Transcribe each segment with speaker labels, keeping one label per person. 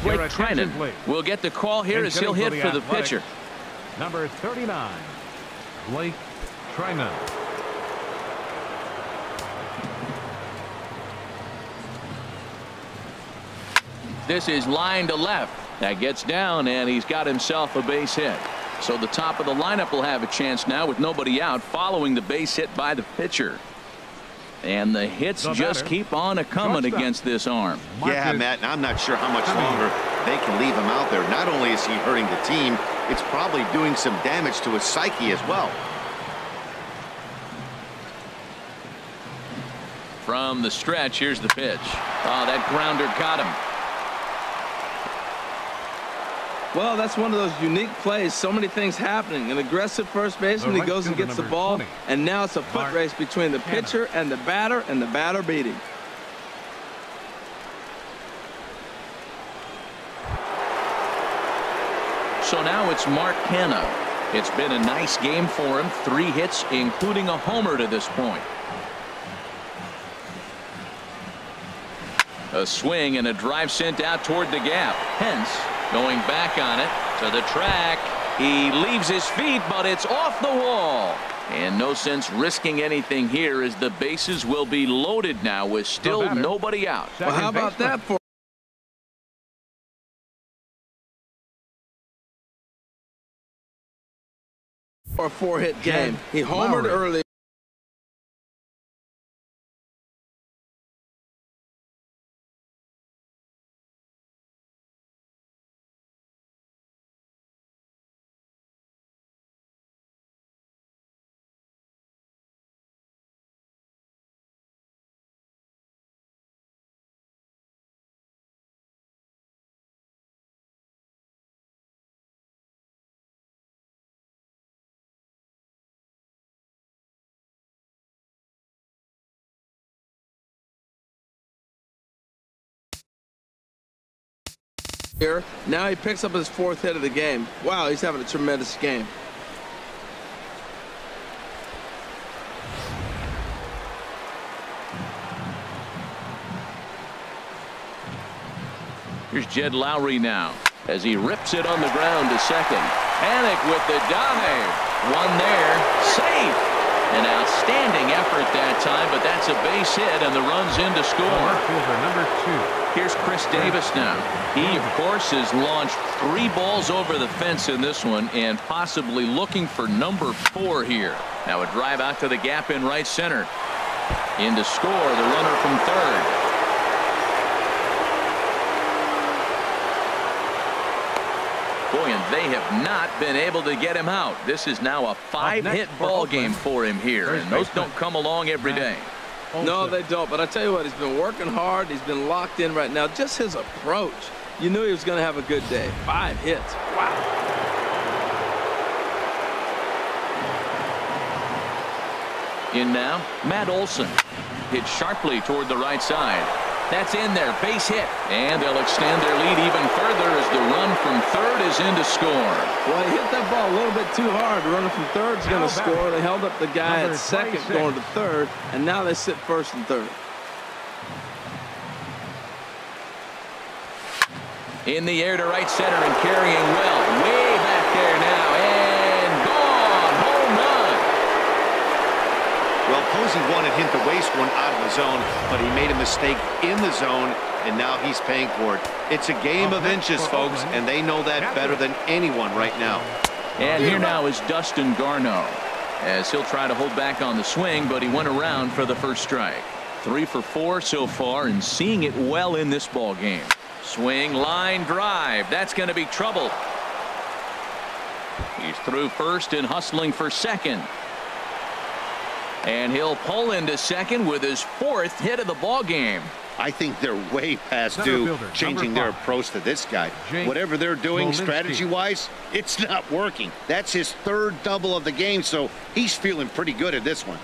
Speaker 1: Blake Treinen will get the call here as he'll hit for the pitcher.
Speaker 2: Number 39, Blake Treinen.
Speaker 1: This is line to left. That gets down, and he's got himself a base hit. So the top of the lineup will have a chance now with nobody out following the base hit by the pitcher. And the hits just keep on a-coming against this arm.
Speaker 3: Yeah, Matt, and I'm not sure how much longer they can leave him out there. Not only is he hurting the team, it's probably doing some damage to his psyche as well.
Speaker 1: From the stretch, here's the pitch. Oh, that grounder got him.
Speaker 4: Well, that's one of those unique plays. So many things happening. An aggressive first baseman, he goes and gets the ball, and now it's a foot race between the pitcher and the batter beating.
Speaker 1: So now it's Mark Canha. It's been a nice game for him. 3 hits, including a homer to this point. A swing and a drive sent out toward the gap. Hence, going back on it to the track. He leaves his feet, but it's off the wall. And no sense risking anything here as the bases will be loaded now with still nobody out.
Speaker 4: Well, how about that for a 4-hit game? He homered early. Here. Now he picks up his 4th hit of the game. Wow, he's having a tremendous game.
Speaker 1: Here's Jed Lowry now as he rips it on the ground to second. Panik with the dive. One there. Safe. An outstanding effort that time, but that's a base hit, and the run's in to score.
Speaker 2: Number 2.
Speaker 1: Here's Chris Davis now. He, of course, has launched 3 balls over the fence in this one and possibly looking for number 4 here. Now a drive out to the gap in right center. In to score the runner from third. Boy, and they have not been able to get him out. This is now a 5-hit ball game for him here, and those don't come along every day.
Speaker 4: No, they don't. But I tell you what, he's been working hard. He's been locked in right now. Just his approach. You knew he was going to have a good day. 5 hits. Wow.
Speaker 1: In now, Matt Olson. Hit sharply toward the right side. That's in there. Base hit. And they'll extend their lead even further as the run from third is in to score.
Speaker 4: Well, he hit that ball a little bit too hard. The runner from third is going to score. They held up the guy at second going to third, and now they sit first and third.
Speaker 1: In the air to right center and carrying well. Way back there now. And gone. Home run.
Speaker 3: Well, Posey wanted him to waste one out of the zone, but he made a mistake in the zone, and now he's paying for it. It's a game of inches, folks, and they know that better than anyone right now.
Speaker 1: And here now is Dustin Garneau, as he'll try to hold back on the swing, but he went around for the first strike. 3 for 4 so far, and seeing it well in this ball game. Swing, line drive. That's going to be trouble. He's through first and hustling for second. And he'll pull into second with his 4th hit of the ball game.
Speaker 3: I think they're way past due changing their approach to this guy. Whatever they're doing strategy-wise, it's not working. That's his 3rd double of the game, so he's feeling pretty good at this one.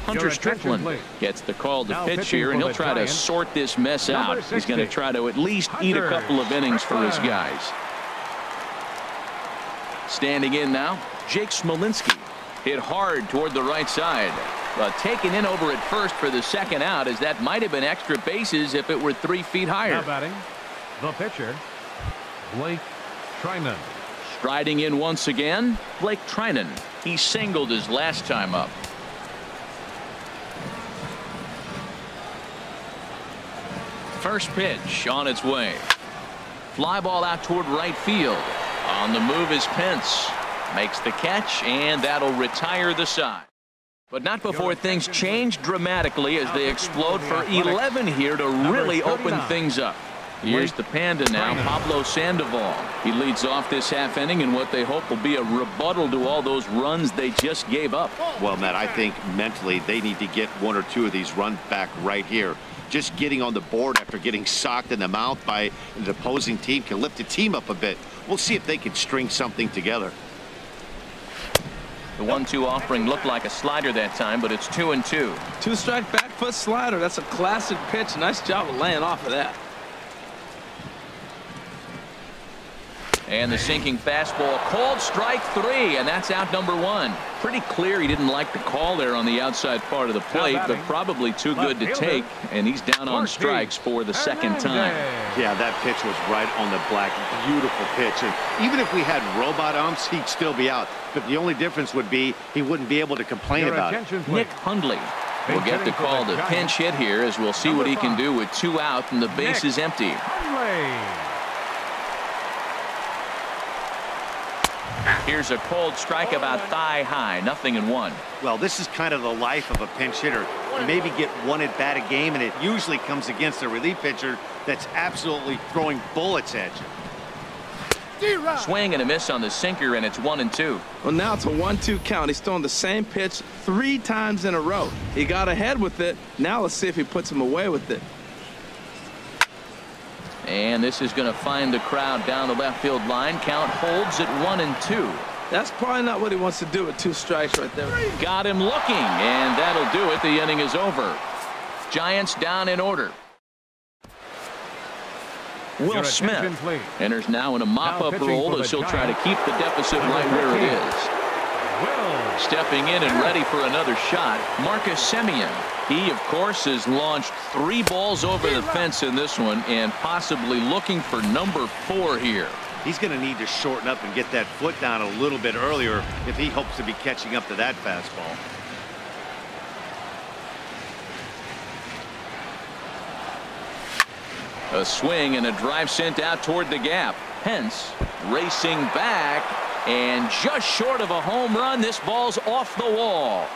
Speaker 1: Hunter Strickland gets the call to pitch here, and he'll try to sort this mess out. He's going to try to at least eat a couple of innings for his guys. Standing in now, Jake Smolinski. Hit hard toward the right side. Taken in over at first for the second out, as that might have been extra bases if it were 3 feet higher.
Speaker 2: Now batting, the pitcher, Blake Treinen.
Speaker 1: Striding in once again, Blake Treinen. He singled his last time up. First pitch on its way. Fly ball out toward right field. On the move is Pence. Makes the catch, and that'll retire the side. But not before things change dramatically as they explode for 11 here to really open things up. Here's the Panda now, Pablo Sandoval. He leads off this half inning in what they hope will be a rebuttal to all those runs they just gave up.
Speaker 3: Well, Matt, I think mentally they need to get 1 or 2 of these runs back right here. Just getting on the board after getting socked in the mouth by the opposing team can lift the team up a bit. We'll see if they can string something together.
Speaker 1: The 1-2 offering looked like a slider that time, but it's 2-2.
Speaker 4: 2-strike back foot slider. That's a classic pitch. Nice job of laying off of that.
Speaker 1: And the sinking fastball, called strike 3, and that's out number 1. Pretty clear he didn't like the call there on the outside part of the plate, but probably too good to take, and he's down on strikes for the second time.
Speaker 3: Yeah, that pitch was right on the black. Beautiful pitch. And even if we had robot umps, he'd still be out. But the only difference would be he wouldn't be able to complain about it.
Speaker 1: Nick Hundley will get the call to pinch hit here, as we'll see what he can do with 2 out and the base is empty. Here's a cold strike about thigh high, 0-1.
Speaker 3: Well, this is kind of the life of a pinch hitter. You maybe get 1 at bat a game, and it usually comes against a relief pitcher that's absolutely throwing bullets at you.
Speaker 1: Swing and a miss on the sinker, and it's 1-2.
Speaker 4: Well, now it's a 1-2 count. He's throwing the same pitch 3 times in a row. He got ahead with it. Now let's see if he puts him away with it.
Speaker 1: And this is going to find the crowd down the left field line. Count holds at 1-2.
Speaker 4: That's probably not what he wants to do with 2 strikes right there.
Speaker 1: Got him looking, and that'll do it. The inning is over. Giants down in order. Will Smith enters now in a mop-up role as he'll try to keep the deficit right where it is. Stepping in and ready for another shot, Marcus Semien. He, of course, has launched 3 balls over the fence in this one and possibly looking for number 4 here.
Speaker 3: He's going to need to shorten up and get that foot down a little bit earlier if he hopes to be catching up to that fastball.
Speaker 1: A swing and a drive sent out toward the gap. Pence racing back, and just short of a home run. This ball's off the wall.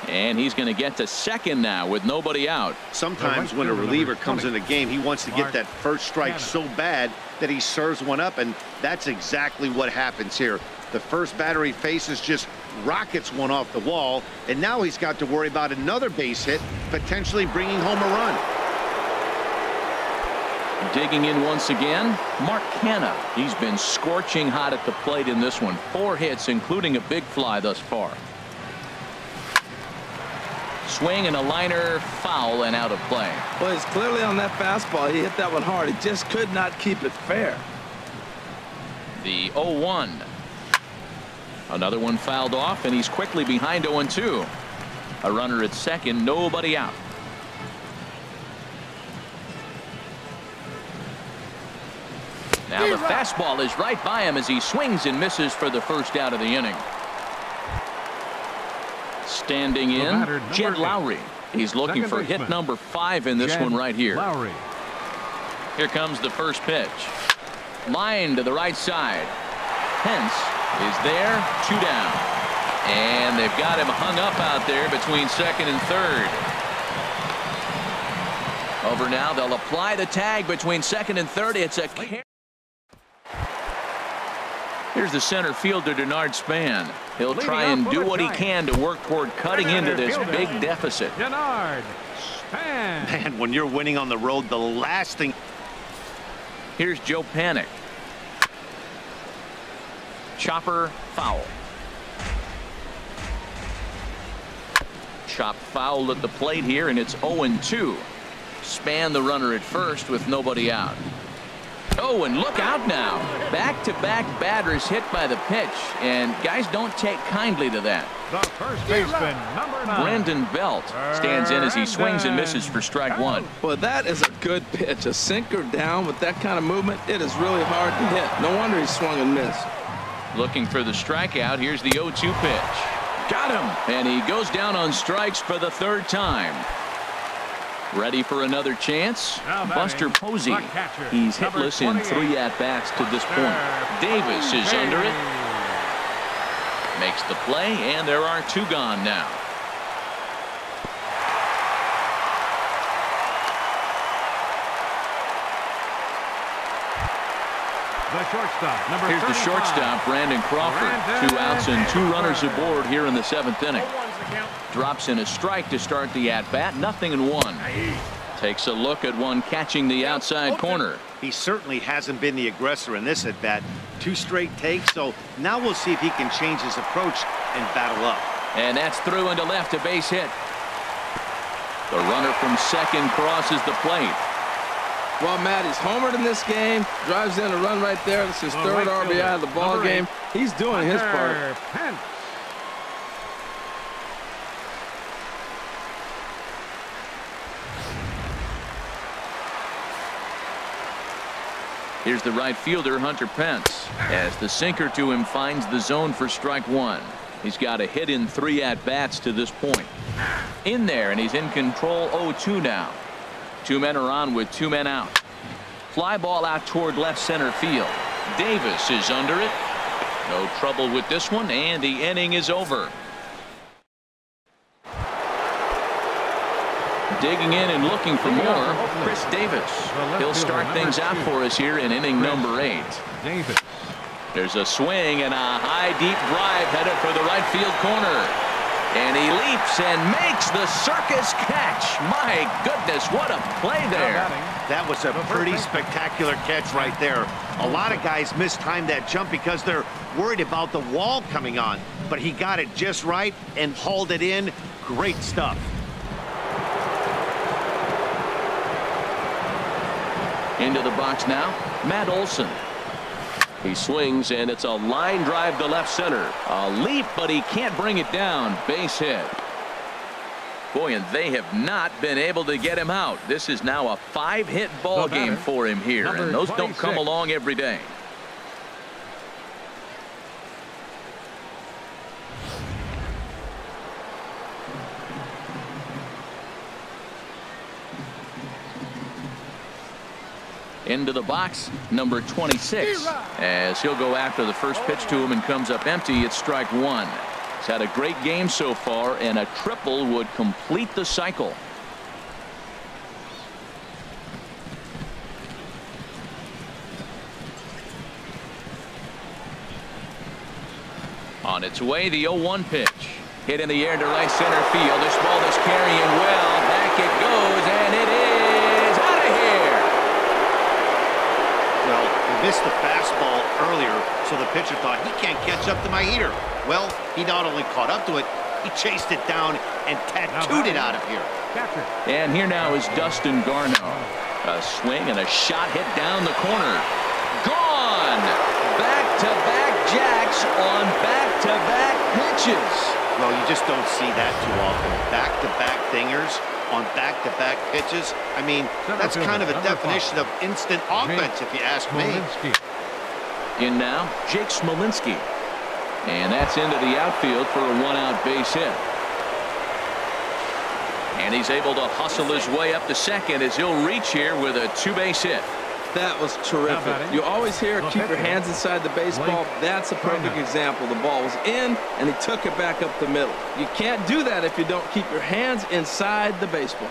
Speaker 1: And he's going to get to second now with nobody out.
Speaker 3: Sometimes when a reliever comes in the game, he wants to get that first strike so bad that he serves one up, and that's exactly what happens here. The first batter he faces just rockets one off the wall, and now he's got to worry about another base hit, potentially bringing home a run.
Speaker 1: Digging in once again, Mark Canha. He's been scorching hot at the plate in this one. 4 hits, including a big fly thus far. Swing and a liner, foul and out of play.
Speaker 4: Well, he's clearly on that fastball. He hit that one hard. He just could not keep it fair.
Speaker 1: The 0-1. Another one fouled off, and he's quickly behind 0-2. A runner at second, nobody out. Now the fastball is right by him as he swings and misses for the first out of the inning. Standing in, Jed Lowry. He's looking for hit number 5 in this one right here. Here comes the first pitch. Line to the right side. Pence is there, 2 down. And they've got him hung up out there between second and third. Over now, they'll apply the tag between second and third. It's a carry. Here's the center fielder, Denard Span. He'll try and do what he can to work toward cutting into this big deficit.
Speaker 2: Denard Span.
Speaker 3: Man, when you're winning on the road, the last thing.
Speaker 1: Here's Joe Panik. Chopper, foul. Chop fouled at the plate here, and it's 0-2. Span the runner at first with nobody out. Oh, and look out now. Back-to-back batters hit by the pitch, and guys don't take kindly to that.
Speaker 2: The first baseman, number 9.
Speaker 1: Brandon Belt stands in as he swings and misses for strike one.
Speaker 4: Well, that is a good pitch. A sinker down with that kind of movement, it is really hard to hit. No wonder he swung and missed.
Speaker 1: Looking for the strikeout. Here's the 0-2 pitch. Got him. And he goes down on strikes for the 3rd time. Ready for another chance? Buster Posey. He's hitless in 3 at-bats to this point. Davis is under it. Makes the play, and there are 2 gone now.
Speaker 2: The shortstop, number
Speaker 1: Here's the
Speaker 2: 35.
Speaker 1: shortstop, Brandon Crawford. 2 outs and 2 runners aboard here in the 7th inning. Drops in a strike to start the at-bat. 0-1. Takes a look at one catching the outside corner.
Speaker 3: He certainly hasn't been the aggressor in this at-bat. 2 straight takes, so now we'll see if he can change his approach and battle up.
Speaker 1: And that's through into left, a base hit. The runner from second crosses the plate.
Speaker 4: Well, Matt, he's homered in this game. Drives in a run right there. This is his 3rd RBI of the ball game. He's doing his part.
Speaker 1: Here's the right fielder, Hunter Pence, as the sinker to him finds the zone for strike one. He's got a hit in 3 at-bats to this point. In there, and he's in control. 0-2 now. 2 men are on with 2 men out. Fly ball out toward left center field. Davis is under it. No trouble with this one, and the inning is over. Digging in and looking for more, Chris Davis. He'll start things out for us here in inning number 8. There's a swing and a high deep drive headed for the right field corner. And he leaps and makes the circus catch. My goodness, what a play there.
Speaker 3: That was a pretty spectacular catch right there. A lot of guys mistimed that jump because they're worried about the wall coming on. But he got it just right and hauled it in. Great stuff.
Speaker 1: Into the box now, Matt Olson. He swings, and it's a line drive to left center. A leap, but he can't bring it down. Base hit. Boy, and they have not been able to get him out. This is now a 5-hit ball game for him here, and those don't come along every day. Into the box, number 26, as he'll go after the first pitch to him and comes up empty. It's strike one. He's had a great game so far, and a triple would complete the cycle. On its way, the 0-1 pitch. Hit in the air to right center field. This ball is carrying well. Back it goes, and it is out of here.
Speaker 3: Well, he missed the fastball earlier, so the pitcher thought he can't catch up to my heater. Well, he not only caught up to it, he chased it down and tattooed it out of here.
Speaker 1: And here now is Dustin Garneau. A swing and a shot hit down the corner. Gone! Back-to-back jacks on back-to-back pitches.
Speaker 3: Well, you just don't see that too often. Back-to-back dingers on back-to-back pitches. I mean, that's kind of a definition of instant offense, if you ask me.
Speaker 1: In now, Jake Smolinski. And that's into the outfield for a 1-out base hit. And he's able to hustle his way up to second as he'll reach here with a 2-base hit.
Speaker 4: That was terrific. You always hear keep your hands inside the baseball. That's a perfect example. The ball was in, and he took it back up the middle. You can't do that if you don't keep your hands inside the baseball.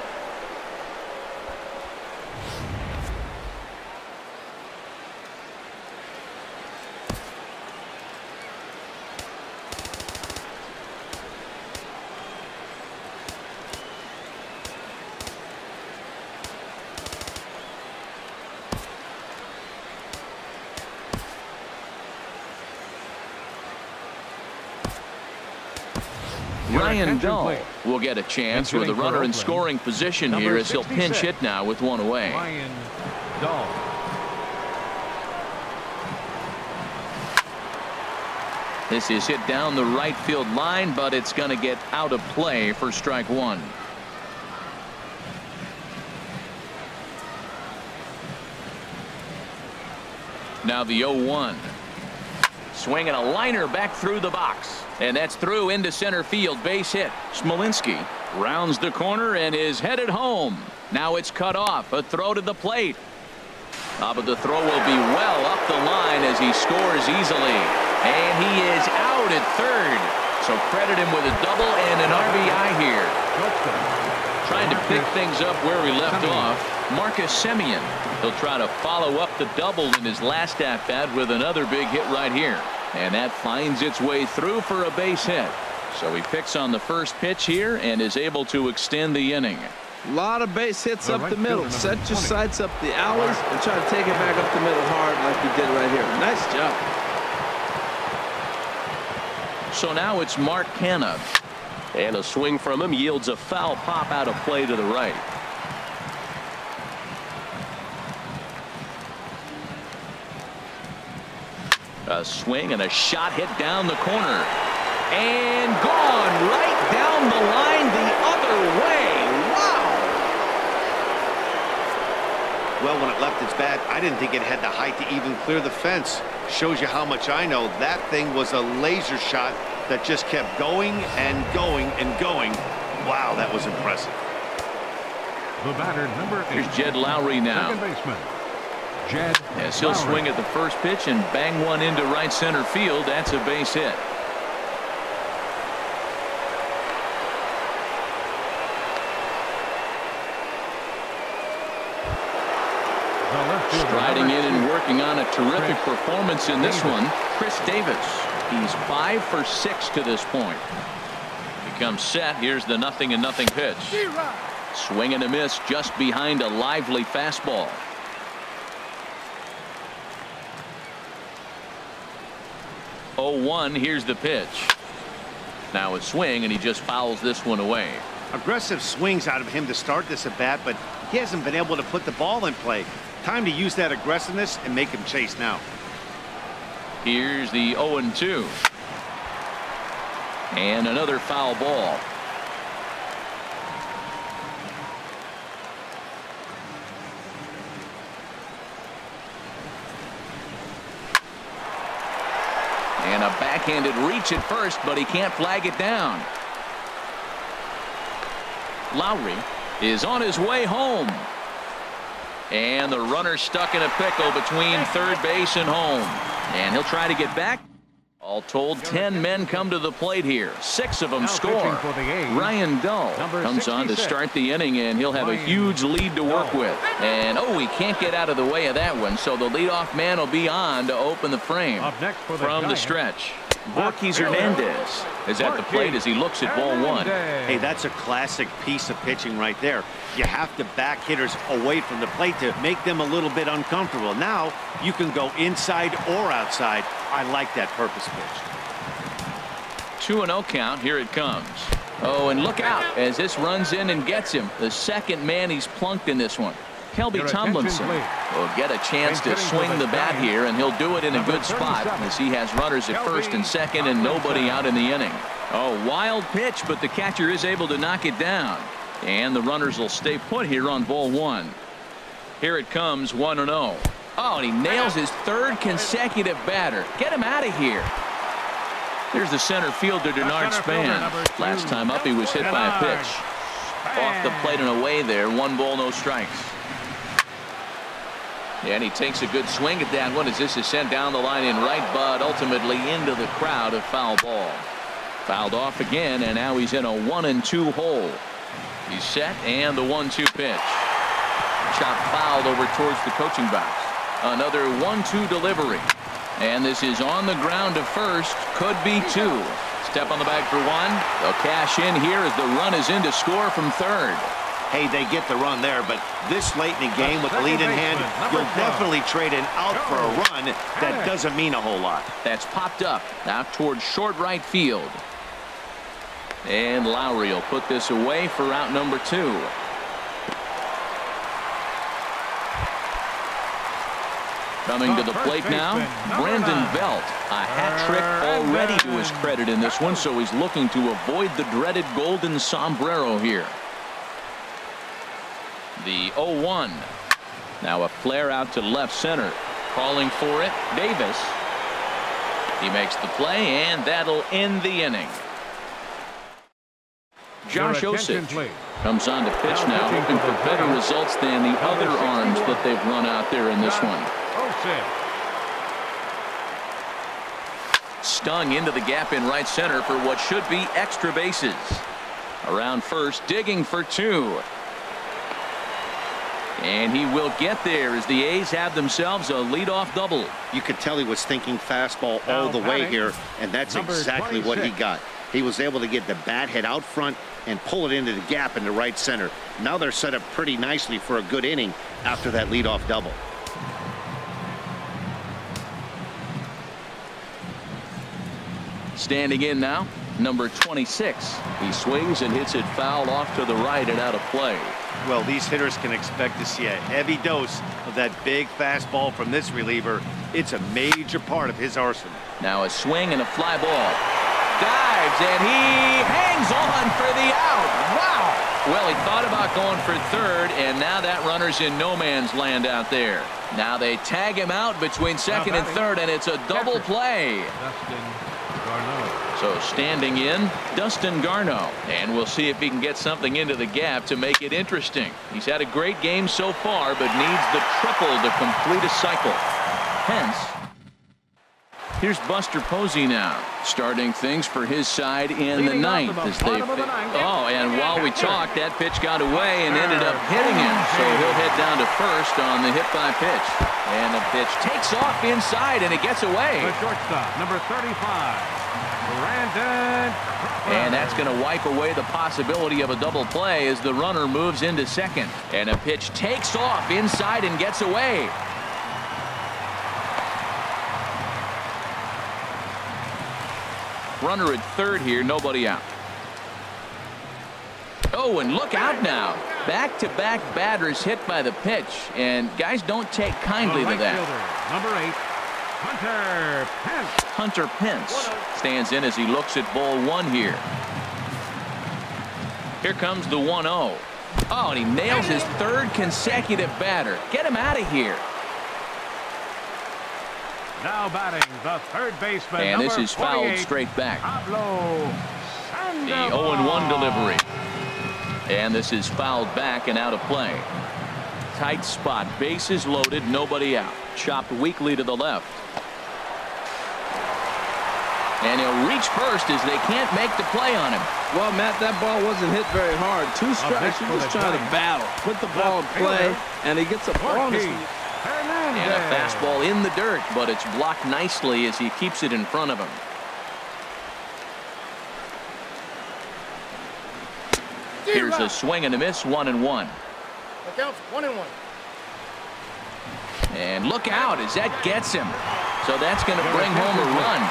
Speaker 1: Ryan Dull will get a chance with a runner in scoring position here as he'll pinch hit now with one away.
Speaker 2: Ryan Dull.
Speaker 1: This is hit down the right field line, but it's going to get out of play for strike one. Now the 0-1. Swinging a liner back through the box. And that's through into center field. Base hit. Smolinski rounds the corner and is headed home. Now it's cut off. A throw to the plate. But the throw will be well up the line as he scores easily. And he is out at third. So credit him with a double and an RBI here. Trying to pick things up where he left off. Marcus Semien. He'll try to follow up the double in his last at-bat with another big hit right here. And that finds its way through for a base hit. So he picks on the first pitch here and is able to extend the inning.
Speaker 4: A lot of base hits up the middle. Set your sights up the alleys and try to take it back up the middle hard like he did right here. Nice job.
Speaker 1: So now it's Mark Canha. And a swing from him yields a foul pop out of play to the right. A swing and a shot hit down the corner. And gone right down the line the other way. Wow.
Speaker 3: Well, when it left its bat, I didn't think it had the height to even clear the fence. Shows you how much I know. That thing was a laser shot that just kept going and going and going. Wow, that was impressive.
Speaker 2: The batter, number 8.
Speaker 1: Here's Jed Lowry now.
Speaker 2: Second baseman, Jed
Speaker 1: Yes, he'll
Speaker 2: Lowry.
Speaker 1: swing at the first pitch and bang one into right center field. That's a base hit. Striding in and working on a terrific performance in this one, Chris Davis. He's 5 for 6 to this point. He comes set. Here's the 0-0 pitch. Swing and a miss just behind a lively fastball. 0-1. Here's the pitch. Now a swing, and he just fouls this one away.
Speaker 3: Aggressive swings out of him to start this at bat, but he hasn't been able to put the ball in play. Time to use that aggressiveness and make him chase now.
Speaker 1: Here's the 0-2. And another foul ball. And a backhanded reach at first, but he can't flag it down. Lowry is on his way home. And the runner stuck in a pickle between third base and home. And he'll try to get back. All told, 10 men come to the plate here. 6 of them score. Ryan Dull comes on to start the inning, and he'll have a huge lead to work with. And, oh, he can't get out of the way of that one, so the leadoff man will be on to open the frame. From the stretch, Borges Hernandez is at the plate as he looks at ball 1.
Speaker 3: Hey, that's a classic piece of pitching right there. You have to back hitters away from the plate to make them a little bit uncomfortable. Now you can go inside or outside. I like that purpose pitch.
Speaker 1: 2-0 count. Here it comes. Oh, and look out as this runs in and gets him. The second man he's plunked in this one. Kelby Tomlinson will get a chance to swing the bat here, and he'll do it in a good spot as he has runners at first and second and nobody out in the inning. Oh, wild pitch, but the catcher is able to knock it down. And the runners will stay put here on ball 1. Here it comes, 1-0. Oh, and he nails his 3rd consecutive batter. Get him out of here. There's the center fielder, Denard Span. Last time up, he was hit by a pitch. Off the plate and away there. 1 ball, no strikes. And he takes a good swing at that one as this is sent down the line in right, but ultimately into the crowd, a foul ball. Fouled off again, and now he's in a 1-2 hole. He's set, and the 1-2 pitch. Shot fouled over towards the coaching box. Another 1-2 delivery. And this is on the ground to first. Could be 2. Step on the bag for 1. They'll cash in here as the run is in to score from third.
Speaker 3: Hey, they get the run there, but this late in the game with the lead in hand, you'll definitely trade an out for a run. That doesn't mean a whole lot.
Speaker 1: That's popped up out towards short right field. And Lowry will put this away for out number 2. Coming to the plate now, Brandon Belt. A hat trick already to his credit in this one, so he's looking to avoid the dreaded golden sombrero here. The 0-1. Now a flare out to left center. Calling for it, Davis. He makes the play, and that'll end the inning. Josh Osich comes on to pitch now, looking for better results than the other arms that they've run out there in this one. Stung into the gap in right center for what should be extra bases. Around first, digging for 2. And he will get there as the A's have themselves a leadoff double.
Speaker 3: You could tell he was thinking fastball all the way here, and that's exactly what he got. He was able to get the bat head out front and pull it into the gap in the right center. Now they're set up pretty nicely for a good inning after that leadoff double.
Speaker 1: Standing in now, number 26. He swings and hits it foul off to the right and out of play.
Speaker 3: Well, these hitters can expect to see a heavy dose of that big fastball from this reliever. It's a major part of his arsenal.
Speaker 1: Now a swing and a fly ball. Dives, and he hangs on for the out. Wow. Well, he thought about going for third, and now that runner's in no man's land out there. Now they tag him out between second and third, and it's a double play. So standing in, Dustin Garneau. And we'll see if he can get something into the gap to make it interesting. He's had a great game so far, but needs the triple to complete a cycle. Hence, here's Buster Posey now, starting things for his side in the ninth. As they, and while we talked, that pitch got away and ended up hitting him. So he'll head down to first on the hit by pitch. And the pitch takes off inside, and it gets away.
Speaker 2: The shortstop, number 35. Brandon.
Speaker 1: And that's going to wipe away the possibility of a double play as the runner moves into second. And a pitch takes off inside and gets away. Runner at third here, nobody out. Oh, and look out now. Back-to-back batters hit by the pitch, and guys don't take kindly to that.
Speaker 2: Fielder, number 8, Hunter Pence.
Speaker 1: Hunter Pence stands in as he looks at ball 1 here. Here comes the 1-0. Oh, and he nails his third consecutive batter. Get him out of here.
Speaker 2: Now batting the third baseman.
Speaker 1: And this is fouled straight back. The 0-1 delivery. And this is fouled back and out of play. Tight spot, bases loaded, nobody out. Chopped weakly to the left. And he'll reach first as they can't make the play on him.
Speaker 4: Well, Matt, that ball wasn't hit very hard. 2 strikes, you're just trying to battle. Put the ball in play, and he gets a bonus.
Speaker 1: And a fastball in the dirt, but it's blocked nicely as he keeps it in front of him. Here's a swing and a miss, 1-1.
Speaker 5: That counts 1-1.
Speaker 1: And look out as that gets him. So that's going to bring home a run.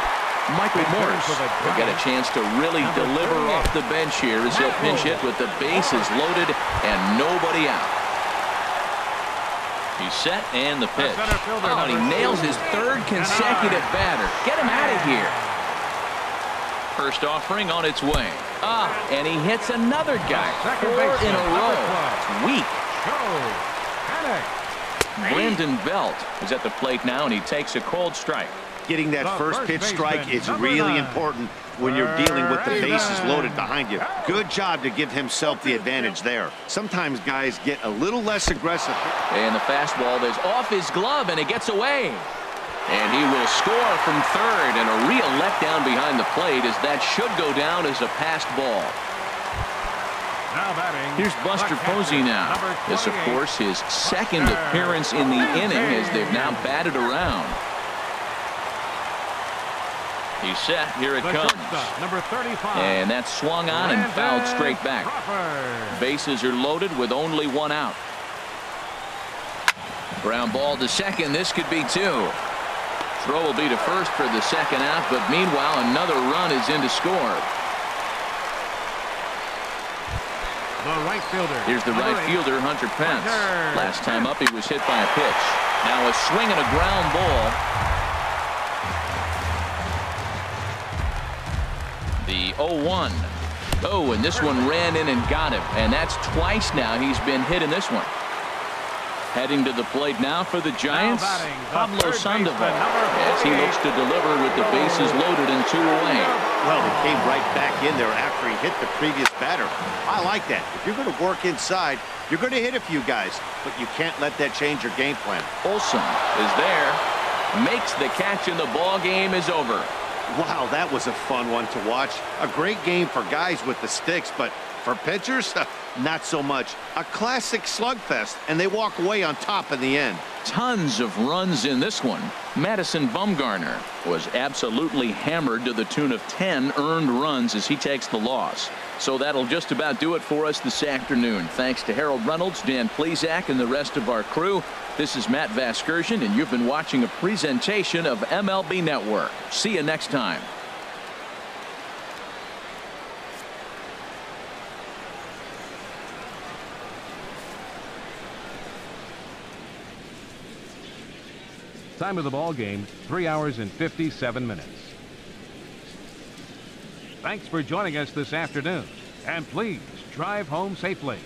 Speaker 1: Michael Morse will get a chance to really deliver off the bench here as he'll pinch hit with the bases loaded and nobody out. He's set and the pitch. Oh, and he nails his third consecutive batter. Get him out of here. First offering on its way. And he hits another guy. 4 in a row. It's weak. Brandon Belt is at the plate now, and he takes a cold strike.
Speaker 3: Getting that first pitch strike is really important when you're dealing with the bases loaded behind you. Good job to give himself the advantage there. Sometimes guys get a little less aggressive.
Speaker 1: And the fastball is off his glove, and it gets away. And he will score from third, and a real letdown behind the plate as that should go down as a passed ball.
Speaker 2: Now batting,
Speaker 1: here's Buster Posey now. This, of course, his second appearance in the inning as they've now batted around. He's set. Here it comes.
Speaker 2: Number 35.
Speaker 1: And that's swung on and fouled straight back. Bases are loaded with only 1 out. Ground ball to second. This could be 2. Throw will be to first for the second out, but meanwhile another run is in to score.
Speaker 2: The right fielder.
Speaker 1: Here's the right fielder, Hunter Pence. Last time up, he was hit by a pitch. Now a swing and a ground ball. The 0-1. Oh, and this one ran in and got him. And that's twice now he's been hit in this one. Heading to the plate now for the Giants, Pablo Sandoval, as he looks to deliver with the bases loaded and 2 away.
Speaker 3: Well, he came right back in there after he hit the previous batter. I like that. If you're going to work inside, you're going to hit a few guys, but you can't let that change your game plan.
Speaker 1: Olsen is there, makes the catch, and the ball game is over.
Speaker 3: Wow, that was a fun one to watch. A great game for guys with the sticks, but for pitchers, not so much. A classic slugfest, and they walk away on top in the end.
Speaker 1: Tons of runs in this one. Madison Bumgarner was absolutely hammered to the tune of 10 earned runs as he takes the loss. So that'll just about do it for us this afternoon. Thanks to Harold Reynolds, Dan Plesac, and the rest of our crew. This is Matt Vasgersian, and you've been watching a presentation of MLB Network. See you next time.
Speaker 2: Time of the ball game, 3 hours and 57 minutes. Thanks for joining us this afternoon, and please drive home safely.